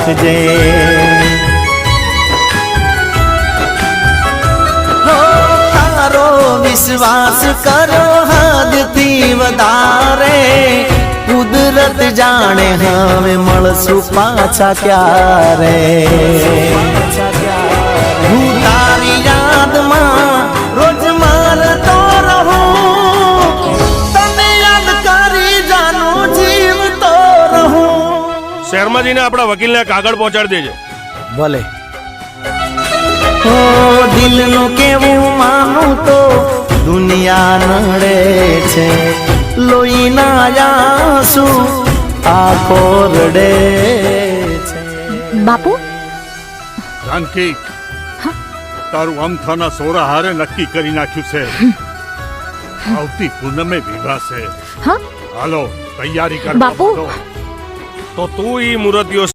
રાખજે. તારો વિશ્વાસ કરો હદથી વધારે, કુદરત જાણે હવે મળશું પાછા ક્યારે. હું તારી યાદમાં રોજ મારતો રહું, તને યાદ કરી જાનું જીવતો રહું. શહેરમાં જઈને આપણા વકીલને કાગળ પહોંચાડી દેજે. ભલે. ઓ દિલનું કેવું માનું તો દુનિયા નડે છે, લોહીના આંસુ આંખો રડે છે. બાપુ, જાનકી, તારું અમથાના સોરા હારે નક્કી કરી નાખ્યું છે. આવતી પૂનમે વિવાહ છે. હા હાલો તૈયારી કર બાપુ. તો તું ઈ મુરતિયો